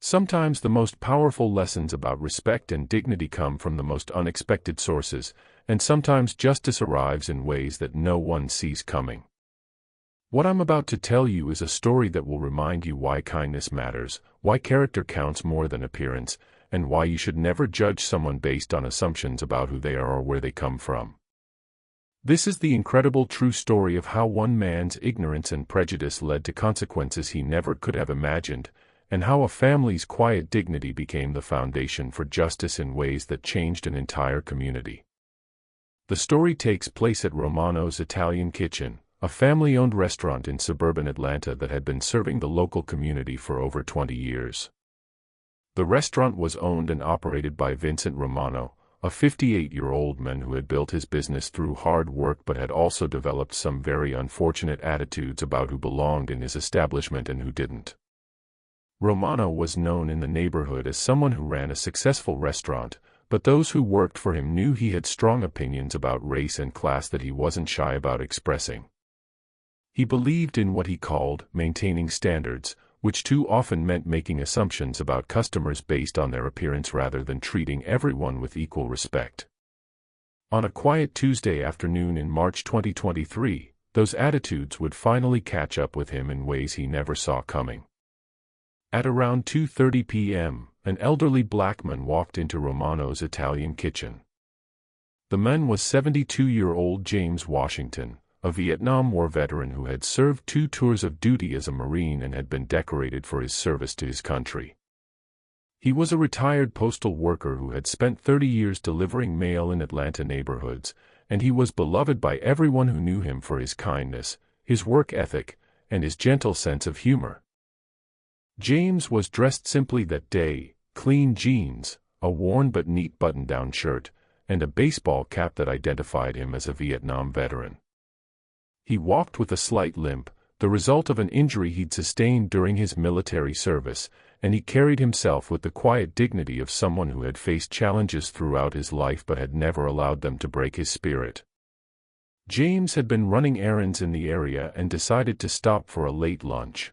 Sometimes the most powerful lessons about respect and dignity come from the most unexpected sources, and sometimes justice arrives in ways that no one sees coming. What I'm about to tell you is a story that will remind you why kindness matters, why character counts more than appearance, and why you should never judge someone based on assumptions about who they are or where they come from. This is the incredible true story of how one man's ignorance and prejudice led to consequences he never could have imagined, and how a family's quiet dignity became the foundation for justice in ways that changed an entire community. The story takes place at Romano's Italian Kitchen, a family-owned restaurant in suburban Atlanta that had been serving the local community for over 20 years. The restaurant was owned and operated by Vincent Romano, a 58-year-old man who had built his business through hard work but had also developed some very unfortunate attitudes about who belonged in his establishment and who didn't. Romano was known in the neighborhood as someone who ran a successful restaurant, but those who worked for him knew he had strong opinions about race and class that he wasn't shy about expressing. He believed in what he called maintaining standards, which too often meant making assumptions about customers based on their appearance rather than treating everyone with equal respect. On a quiet Tuesday afternoon in March 2023, those attitudes would finally catch up with him in ways he never saw coming. At around 2:30 p.m., an elderly black man walked into Romano's Italian Kitchen. The man was 72-year-old James Washington, a Vietnam War veteran who had served 2 tours of duty as a Marine and had been decorated for his service to his country. He was a retired postal worker who had spent 30 years delivering mail in Atlanta neighborhoods, and he was beloved by everyone who knew him for his kindness, his work ethic, and his gentle sense of humor. James was dressed simply that day: clean jeans, a worn but neat button-down shirt, and a baseball cap that identified him as a Vietnam veteran. He walked with a slight limp, the result of an injury he'd sustained during his military service, and he carried himself with the quiet dignity of someone who had faced challenges throughout his life but had never allowed them to break his spirit. James had been running errands in the area and decided to stop for a late lunch.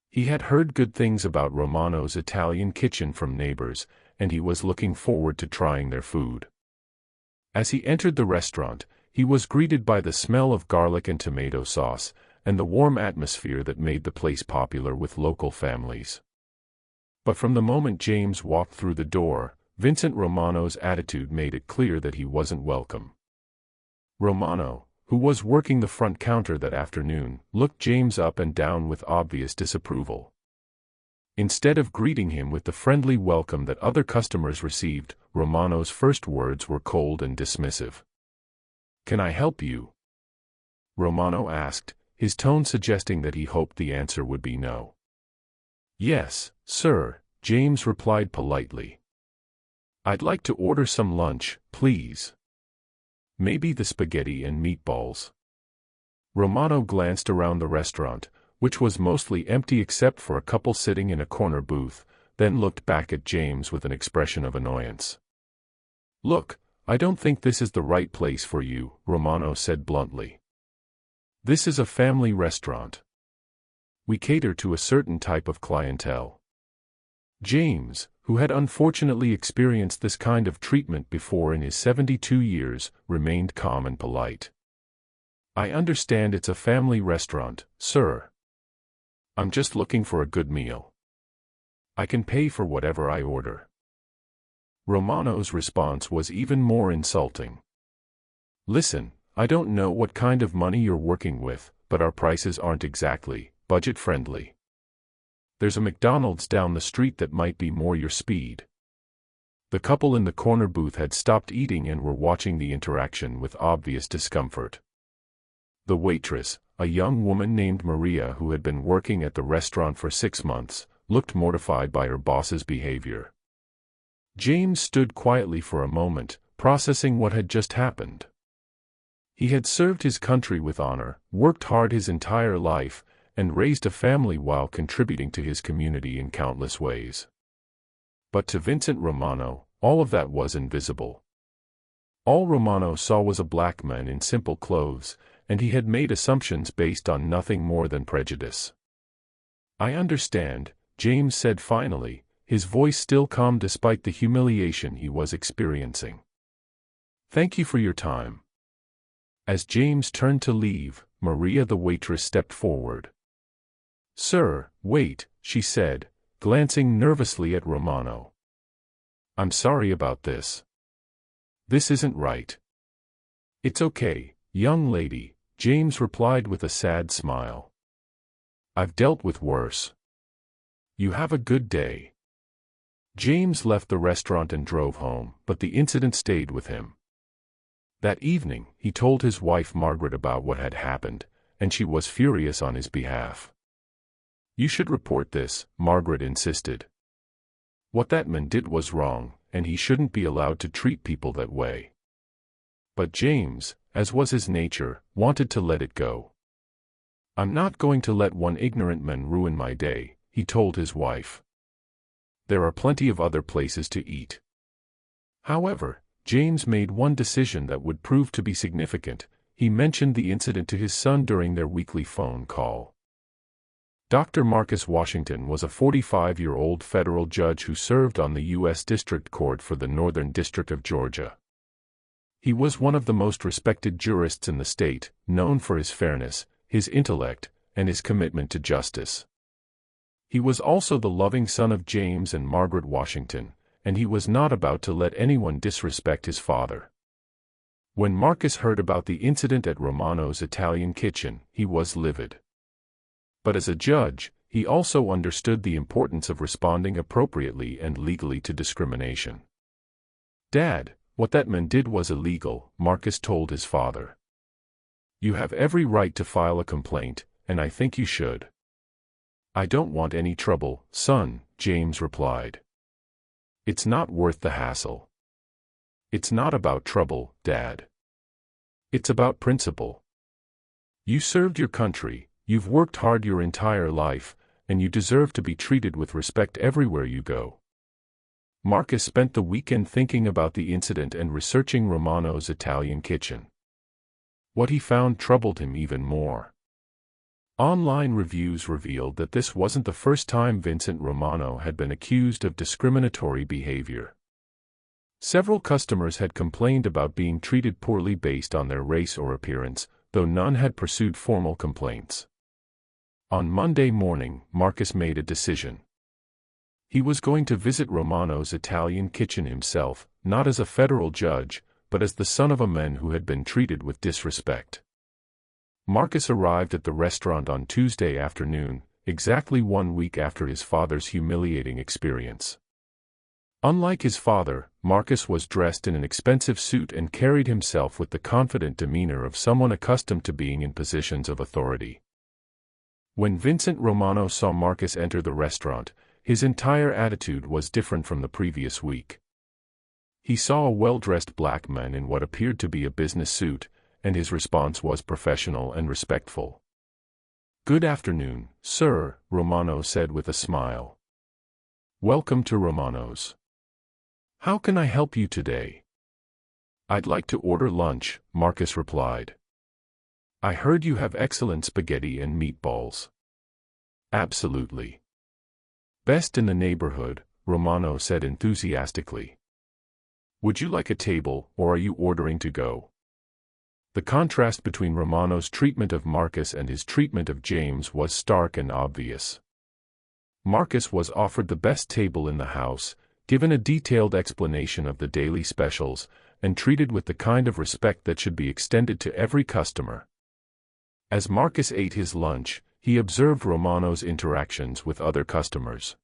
He had heard good things about Romano's Italian Kitchen from neighbors, and he was looking forward to trying their food. As he entered the restaurant, he was greeted by the smell of garlic and tomato sauce, and the warm atmosphere that made the place popular with local families. But from the moment James walked through the door, Vincent Romano's attitude made it clear that he wasn't welcome. Romano, who was working the front counter that afternoon, looked James up and down with obvious disapproval. Instead of greeting him with the friendly welcome that other customers received, Romano's first words were cold and dismissive. "Can I help you?" Romano asked, his tone suggesting that he hoped the answer would be no. "Yes, sir," James replied politely. "I'd like to order some lunch, please. Maybe the spaghetti and meatballs." Romano glanced around the restaurant, which was mostly empty except for a couple sitting in a corner booth, then looked back at James with an expression of annoyance. "Look, I don't think this is the right place for you," Romano said bluntly. "This is a family restaurant. We cater to a certain type of clientele." James, who had unfortunately experienced this kind of treatment before in his 72 years, remained calm and polite. "I understand it's a family restaurant, sir. I'm just looking for a good meal. I can pay for whatever I order." Romano's response was even more insulting. "Listen, I don't know what kind of money you're working with, but our prices aren't exactly budget-friendly. There's a McDonald's down the street that might be more your speed." The couple in the corner booth had stopped eating and were watching the interaction with obvious discomfort. The waitress, a young woman named Maria who had been working at the restaurant for 6 months, looked mortified by her boss's behavior. James stood quietly for a moment, processing what had just happened. He had served his country with honor, worked hard his entire life, and raised a family while contributing to his community in countless ways. But to Vincent Romano, all of that was invisible. All Romano saw was a black man in simple clothes, and he had made assumptions based on nothing more than prejudice. "I understand," James said finally, his voice still calm despite the humiliation he was experiencing. "Thank you for your time." As James turned to leave, Maria the waitress stepped forward. "Sir, wait," she said, glancing nervously at Romano. "I'm sorry about this. This isn't right." "It's okay, young lady," James replied with a sad smile. "I've dealt with worse. You have a good day." James left the restaurant and drove home, but the incident stayed with him. That evening, he told his wife Margaret about what had happened, and she was furious on his behalf. "You should report this," Margaret insisted. "What that man did was wrong, and he shouldn't be allowed to treat people that way." But James, as was his nature, wanted to let it go. "I'm not going to let one ignorant man ruin my day," he told his wife. "There are plenty of other places to eat." However, James made one decision that would prove to be significant. He mentioned the incident to his son during their weekly phone call. Dr. Marcus Washington was a 45-year-old federal judge who served on the U.S. District Court for the Northern District of Georgia. He was one of the most respected jurists in the state, known for his fairness, his intellect, and his commitment to justice. He was also the loving son of James and Margaret Washington, and he was not about to let anyone disrespect his father. When Marcus heard about the incident at Romano's Italian kitchen, he was livid. But as a judge, he also understood the importance of responding appropriately and legally to discrimination. "Dad, what that man did was illegal," Marcus told his father. "You have every right to file a complaint, and I think you should." "I don't want any trouble, son," James replied. "It's not worth the hassle." "It's not about trouble, Dad. It's about principle. You served your country, you've worked hard your entire life, and you deserve to be treated with respect everywhere you go." Marcus spent the weekend thinking about the incident and researching Romano's Italian kitchen. What he found troubled him even more. Online reviews revealed that this wasn't the first time Vincent Romano had been accused of discriminatory behavior. Several customers had complained about being treated poorly based on their race or appearance, though none had pursued formal complaints. On Monday morning, Marcus made a decision. He was going to visit Romano's Italian kitchen himself, not as a federal judge, but as the son of a man who had been treated with disrespect. Marcus arrived at the restaurant on Tuesday afternoon, exactly 1 week after his father's humiliating experience. Unlike his father, Marcus was dressed in an expensive suit and carried himself with the confident demeanor of someone accustomed to being in positions of authority. When Vincent Romano saw Marcus enter the restaurant, his entire attitude was different from the previous week. He saw a well-dressed black man in what appeared to be a business suit, and his response was professional and respectful. "Good afternoon, sir," Romano said with a smile. "Welcome to Romano's. How can I help you today?" "I'd like to order lunch," Marcus replied. "I heard you have excellent spaghetti and meatballs." "Absolutely. Best in the neighborhood," Romano said enthusiastically. "Would you like a table, or are you ordering to go?" The contrast between Romano's treatment of Marcus and his treatment of James was stark and obvious. Marcus was offered the best table in the house, given a detailed explanation of the daily specials, and treated with the kind of respect that should be extended to every customer. As Marcus ate his lunch, he observed Romano's interactions with other customers.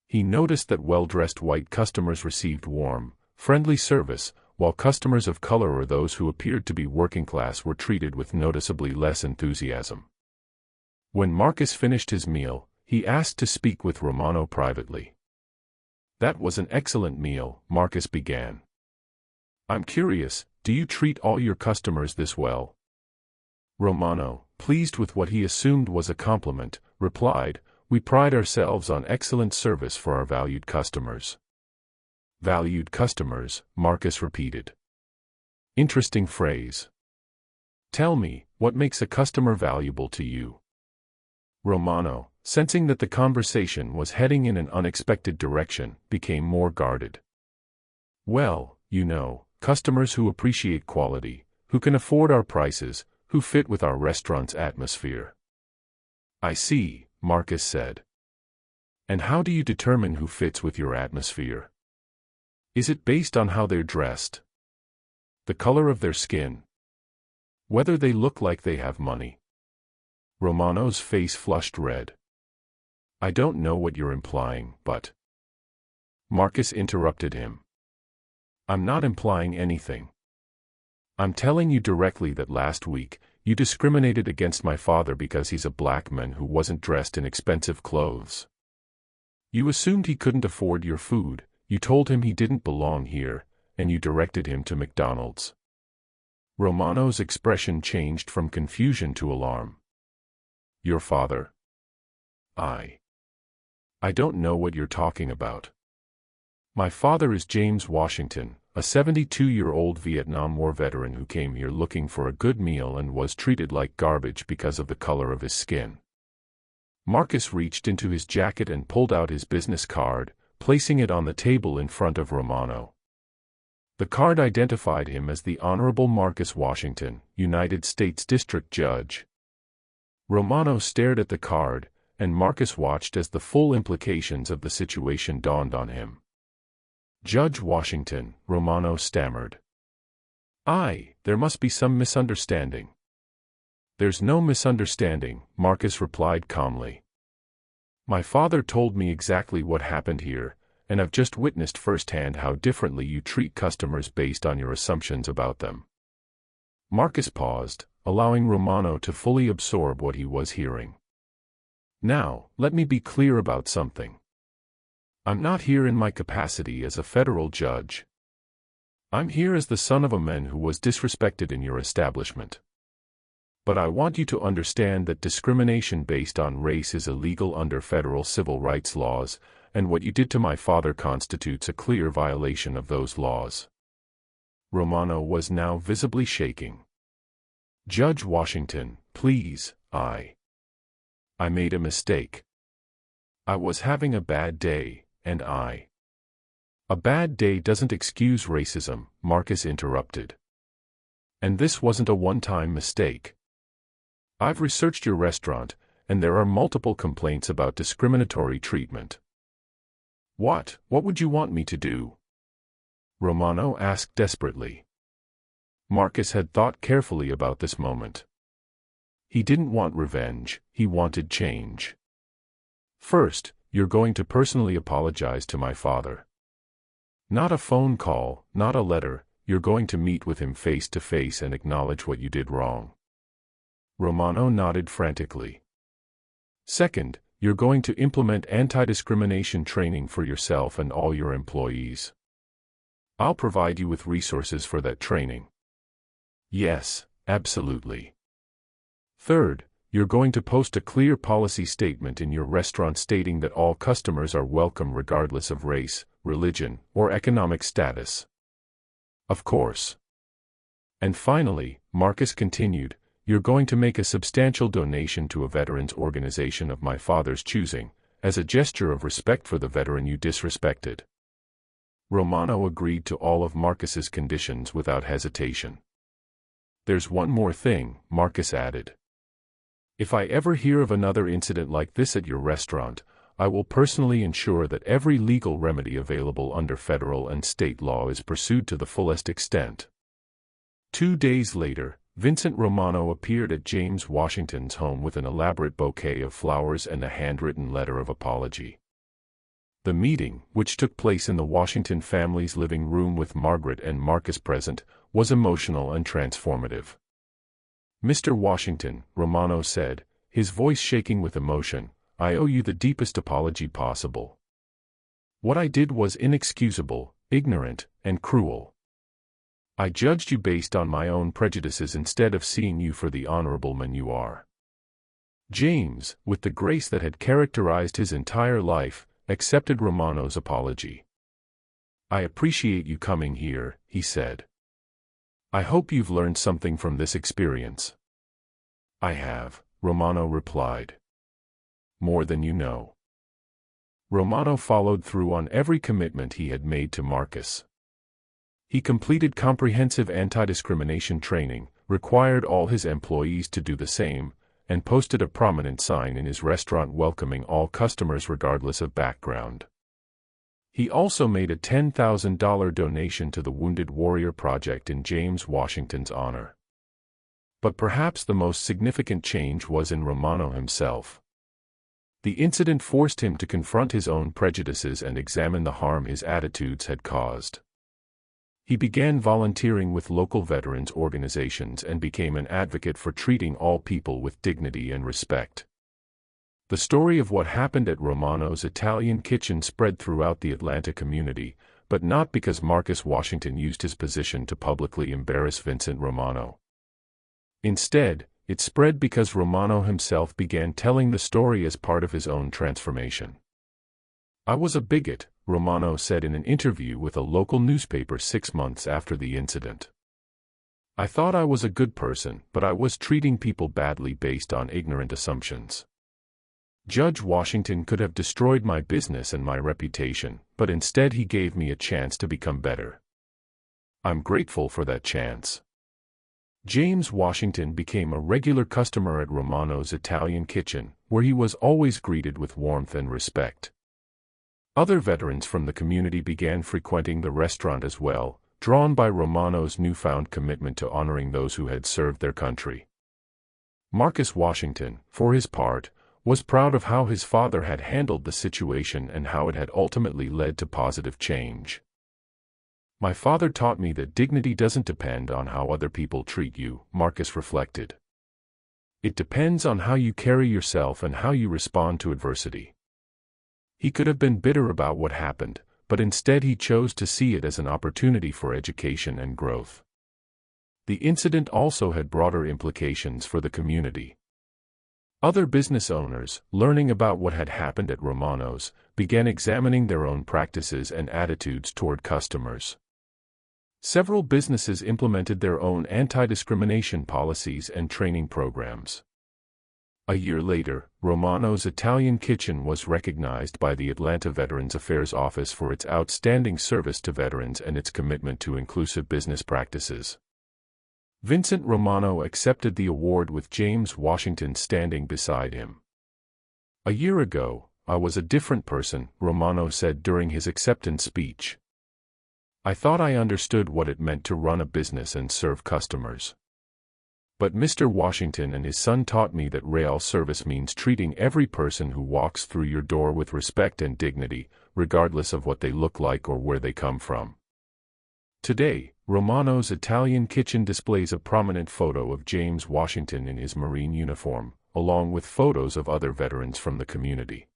He noticed that well-dressed white customers received warm, friendly service, while customers of color or those who appeared to be working class were treated with noticeably less enthusiasm. When Marcus finished his meal, he asked to speak with Romano privately. "That was an excellent meal," Marcus began. "I'm curious, do you treat all your customers this well?" Romano, pleased with what he assumed was a compliment, replied, "We pride ourselves on excellent service for our valued customers." "Valued customers," Marcus repeated. "Interesting phrase. Tell me, what makes a customer valuable to you?" Romano, sensing that the conversation was heading in an unexpected direction, became more guarded. Well, you know, customers who appreciate quality, who can afford our prices, who fit with our restaurant's atmosphere. I see, Marcus said. And how do you determine who fits with your atmosphere? Is it based on how they're dressed? The color of their skin? Whether they look like they have money? Romano's face flushed red. I don't know what you're implying, but... Marcus interrupted him. I'm not implying anything. I'm telling you directly that last week, you discriminated against my father because he's a black man who wasn't dressed in expensive clothes. You assumed he couldn't afford your food, you told him he didn't belong here, and you directed him to McDonald's. Romano's expression changed from confusion to alarm. Your father? I don't know what you're talking about. My father is James Washington, a 72-year-old Vietnam War veteran who came here looking for a good meal and was treated like garbage because of the color of his skin. Marcus reached into his jacket and pulled out his business card, placing it on the table in front of Romano. The card identified him as the Honorable Marcus Washington, United States District Judge. Romano stared at the card, and Marcus watched as the full implications of the situation dawned on him. Judge Washington, Romano stammered. There must be some misunderstanding. There's no misunderstanding, Marcus replied calmly. My father told me exactly what happened here, and I've just witnessed firsthand how differently you treat customers based on your assumptions about them. Marcus paused, allowing Romano to fully absorb what he was hearing. Now, let me be clear about something. I'm not here in my capacity as a federal judge. I'm here as the son of a man who was disrespected in your establishment. But I want you to understand that discrimination based on race is illegal under federal civil rights laws, and what you did to my father constitutes a clear violation of those laws. Romano was now visibly shaking. Judge Washington, please, I made a mistake. I was having a bad day, and A bad day doesn't excuse racism, Marcus interrupted. And this wasn't a one-time mistake. I've researched your restaurant, and there are multiple complaints about discriminatory treatment. What would you want me to do? Romano asked desperately. Marcus had thought carefully about this moment. He didn't want revenge, he wanted change. First, you're going to personally apologize to my father. Not a phone call, not a letter, you're going to meet with him face to face and acknowledge what you did wrong. Romano nodded frantically. Second, you're going to implement anti-discrimination training for yourself and all your employees. I'll provide you with resources for that training. Yes, absolutely. Third, you're going to post a clear policy statement in your restaurant stating that all customers are welcome regardless of race, religion, or economic status. Of course. And finally, Marcus continued, you're going to make a substantial donation to a veterans organization of my father's choosing, as a gesture of respect for the veteran you disrespected. Romano agreed to all of Marcus's conditions without hesitation. There's one more thing, Marcus added. If I ever hear of another incident like this at your restaurant, I will personally ensure that every legal remedy available under federal and state law is pursued to the fullest extent. 2 days later, Vincent Romano appeared at James Washington's home with an elaborate bouquet of flowers and a handwritten letter of apology. The meeting, which took place in the Washington family's living room with Margaret and Marcus present, was emotional and transformative. Mr. Washington, Romano said, his voice shaking with emotion, I owe you the deepest apology possible. What I did was inexcusable, ignorant, and cruel. I judged you based on my own prejudices instead of seeing you for the honorable man you are. James, with the grace that had characterized his entire life, accepted Romano's apology. I appreciate you coming here, he said. I hope you've learned something from this experience. I have, Romano replied. more than you know. Romano followed through on every commitment he had made to Marcus. He completed comprehensive anti-discrimination training, required all his employees to do the same, and posted a prominent sign in his restaurant welcoming all customers regardless of background. He also made a $10,000 donation to the Wounded Warrior Project in James Washington's honor. But perhaps the most significant change was in Romano himself. The incident forced him to confront his own prejudices and examine the harm his attitudes had caused. He began volunteering with local veterans organizations and became an advocate for treating all people with dignity and respect. The story of what happened at Romano's Italian Kitchen spread throughout the Atlanta community, but not because Marcus Washington used his position to publicly embarrass Vincent Romano. Instead, it spread because Romano himself began telling the story as part of his own transformation. "I was a bigot," Romano said in an interview with a local newspaper 6 months after the incident. "I thought I was a good person, but I was treating people badly based on ignorant assumptions. Judge Washington could have destroyed my business and my reputation, but instead he gave me a chance to become better. I'm grateful for that chance." James Washington became a regular customer at Romano's Italian Kitchen, where he was always greeted with warmth and respect. Other veterans from the community began frequenting the restaurant as well, drawn by Romano's newfound commitment to honoring those who had served their country. Marcus Washington, for his part, was proud of how his father had handled the situation and how it had ultimately led to positive change. "My father taught me that dignity doesn't depend on how other people treat you," Marcus reflected. "It depends on how you carry yourself and how you respond to adversity." He could have been bitter about what happened, but instead he chose to see it as an opportunity for education and growth. The incident also had broader implications for the community. Other business owners, learning about what had happened at Romano's, began examining their own practices and attitudes toward customers. Several businesses implemented their own anti-discrimination policies and training programs. A year later, Romano's Italian Kitchen was recognized by the Atlanta Veterans Affairs Office for its outstanding service to veterans and its commitment to inclusive business practices. Vincent Romano accepted the award with James Washington standing beside him. "A year ago, I was a different person," Romano said during his acceptance speech. "I thought I understood what it meant to run a business and serve customers. But Mr. Washington and his son taught me that real service means treating every person who walks through your door with respect and dignity, regardless of what they look like or where they come from." Today, Romano's Italian Kitchen displays a prominent photo of James Washington in his Marine uniform, along with photos of other veterans from the community.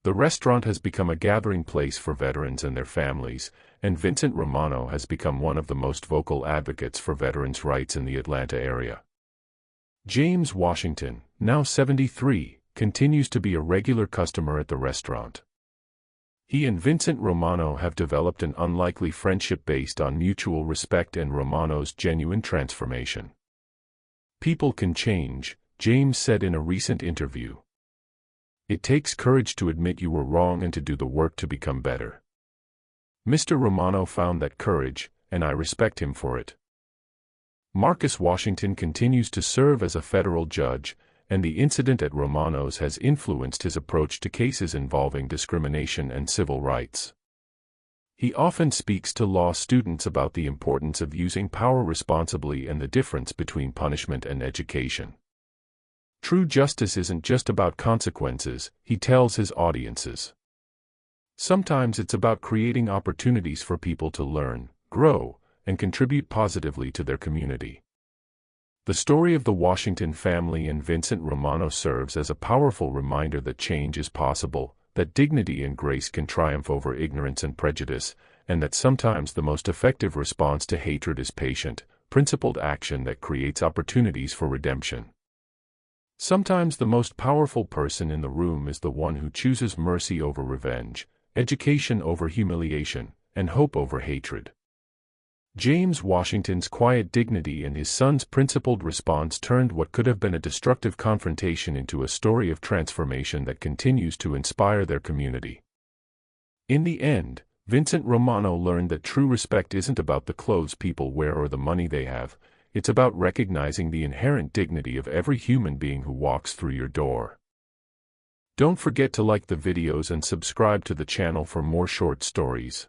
The restaurant has become a gathering place for veterans and their families, and Vincent Romano has become one of the most vocal advocates for veterans' rights in the Atlanta area. James Washington, now 73, continues to be a regular customer at the restaurant. He and Vincent Romano have developed an unlikely friendship based on mutual respect and Romano's genuine transformation. "People can change," James said in a recent interview. "It takes courage to admit you were wrong and to do the work to become better." Mr. Romano found that courage, and I respect him for it. Marcus Washington continues to serve as a federal judge, and the incident at Romano's has influenced his approach to cases involving discrimination and civil rights. He often speaks to law students about the importance of using power responsibly and the difference between punishment and education. True justice isn't just about consequences, he tells his audiences. Sometimes it's about creating opportunities for people to learn, grow, and contribute positively to their community. The story of the Washington family and Vincent Romano serves as a powerful reminder that change is possible, that dignity and grace can triumph over ignorance and prejudice, and that sometimes the most effective response to hatred is patient, principled action that creates opportunities for redemption. Sometimes the most powerful person in the room is the one who chooses mercy over revenge, education over humiliation, and hope over hatred. James Washington's quiet dignity and his son's principled response turned what could have been a destructive confrontation into a story of transformation that continues to inspire their community. In the end, Vincent Romano learned that true respect isn't about the clothes people wear or the money they have. It's about recognizing the inherent dignity of every human being who walks through your door. Don't forget to like the videos and subscribe to the channel for more short stories.